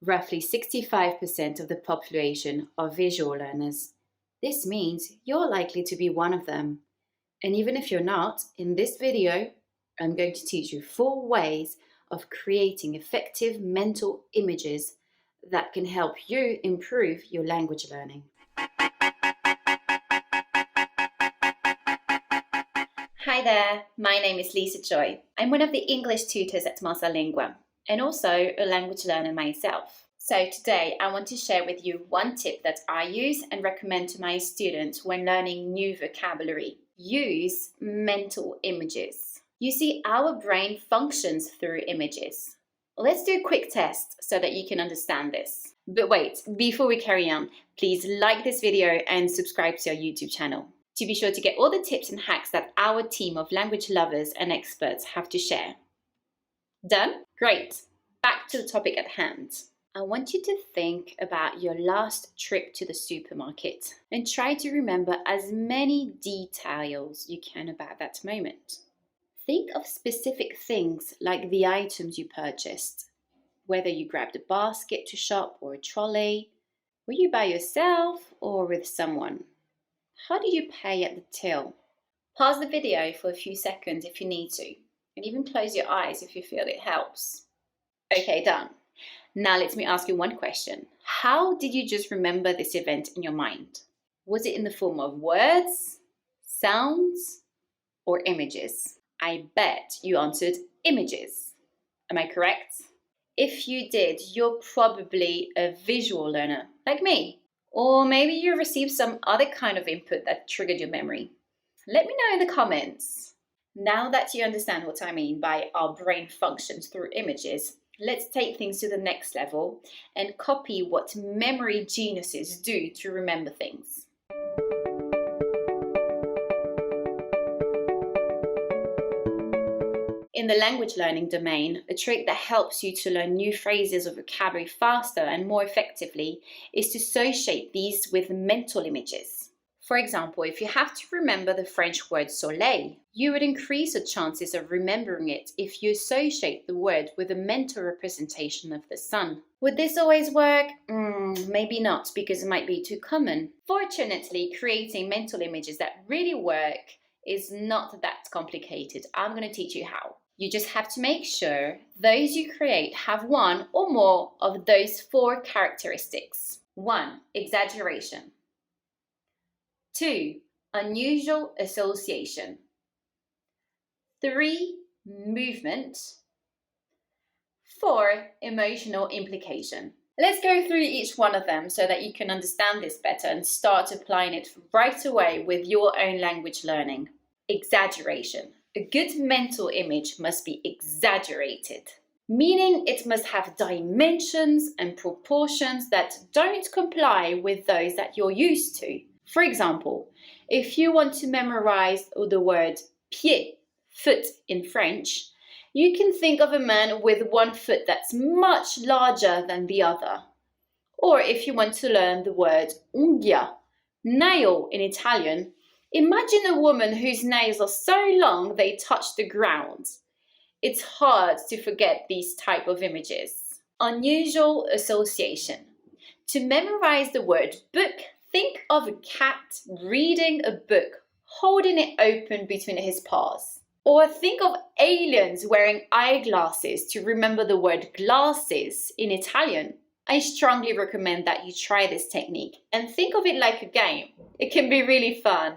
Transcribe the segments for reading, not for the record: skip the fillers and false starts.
Roughly 65% of the population are visual learners. This means you're likely to be one of them. And even if you're not, in this video, I'm going to teach you 4 ways of creating effective mental images that can help you improve your language learning. Hi there, my name is Lisa Joy. I'm one of the English tutors at Mosalingua and also a language learner myself. So today I want to share with you one tip that I use and recommend to my students when learning new vocabulary. Use mental images. You see, our brain functions through images. Let's do a quick test so that you can understand this. But wait, before we carry on, please like this video and subscribe to our YouTube channel to be sure to get all the tips and hacks that our team of language lovers and experts have to share. Done? Great. Back to the topic at hand. I want you to think about your last trip to the supermarket and try to remember as many details you can about that moment. Think of specific things like the items you purchased, whether you grabbed a basket to shop or a trolley. Were you by yourself or with someone? How did you pay at the till? Pause the video for a few seconds if you need to, and even close your eyes if you feel it helps. Okay, done. Now let me ask you one question. How did you just remember this event in your mind? Was it in the form of words, sounds, or images? I bet you answered images. Am I correct? If you did, you're probably a visual learner, like me. Or maybe you received some other kind of input that triggered your memory. Let me know in the comments. Now that you understand what I mean by our brain functions through images, let's take things to the next level and copy what memory geniuses do to remember things. In the language learning domain, a trick that helps you to learn new phrases or vocabulary faster and more effectively is to associate these with mental images. For example, if you have to remember the French word soleil, you would increase the chances of remembering it if you associate the word with a mental representation of the sun. Would this always work? Maybe not, because it might be too common. Fortunately, creating mental images that really work is not that complicated. I'm going to teach you how. You just have to make sure those you create have one or more of those 4 characteristics. 1. Exaggeration. 2. Unusual association. 3. Movement. 4. Emotional implication. Let's go through each one of them so that you can understand this better and start applying it right away with your own language learning. Exaggeration. A good mental image must be exaggerated, meaning it must have dimensions and proportions that don't comply with those that you're used to. For example, if you want to memorize the word pied, foot in French, you can think of a man with one foot that's much larger than the other. Or if you want to learn the word unghia, nail in Italian, imagine a woman whose nails are so long they touch the ground. It's hard to forget these type of images. Unusual association. To memorize the word book, think of a cat reading a book, holding it open between his paws. Or think of aliens wearing eyeglasses to remember the word glasses in Italian. I strongly recommend that you try this technique and think of it like a game. It can be really fun.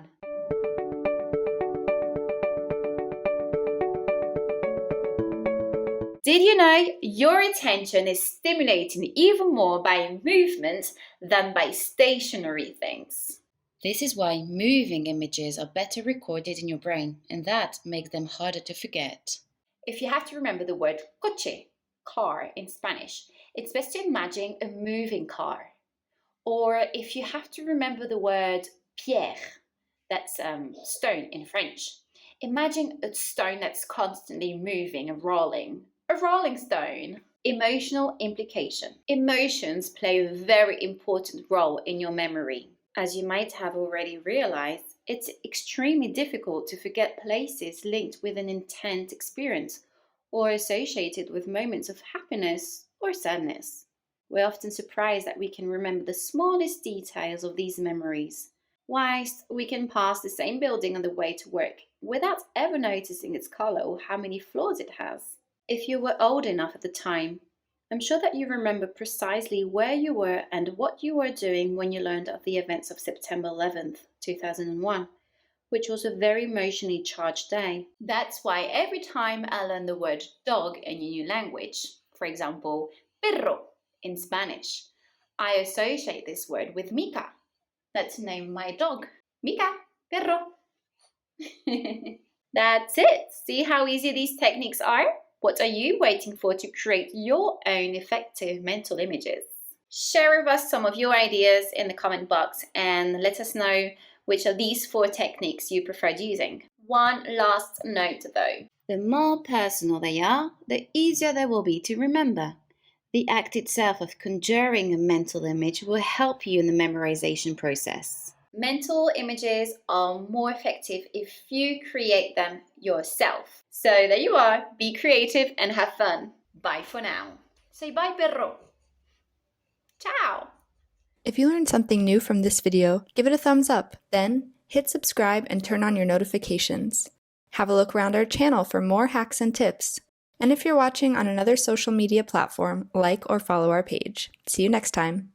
Did you know your attention is stimulated even more by movement than by stationary things? This is why moving images are better recorded in your brain, and that makes them harder to forget. If you have to remember the word coche, car in Spanish, it's best to imagine a moving car. Or if you have to remember the word pierre, that's stone in French, imagine a stone that's constantly moving and rolling. A rolling stone. Emotional implication. Emotions play a very important role in your memory. As you might have already realized, it's extremely difficult to forget places linked with an intense experience or associated with moments of happiness or sadness. We're often surprised that we can remember the smallest details of these memories, whilst we can pass the same building on the way to work without ever noticing its color or how many floors it has. If you were old enough at the time, I'm sure that you remember precisely where you were and what you were doing when you learned of the events of September 11th, 2001, which was a very emotionally charged day. That's why every time I learn the word dog in a new language, for example, perro in Spanish, I associate this word with Mika. That's the name of my dog. Mika, perro. That's it. See how easy these techniques are? What are you waiting for to create your own effective mental images? Share with us some of your ideas in the comment box and let us know which of these 4 techniques you preferred using. One last note though. The more personal they are, the easier they will be to remember. The act itself of conjuring a mental image will help you in the memorization process. Mental images are more effective if you create them yourself. So there you are. Be creative and have fun. Bye for now. Say bye, perro. Ciao. If you learned something new from this video, give it a thumbs up. Then hit subscribe and turn on your notifications. Have a look around our channel for more hacks and tips. And if you're watching on another social media platform, like or follow our page. See you next time.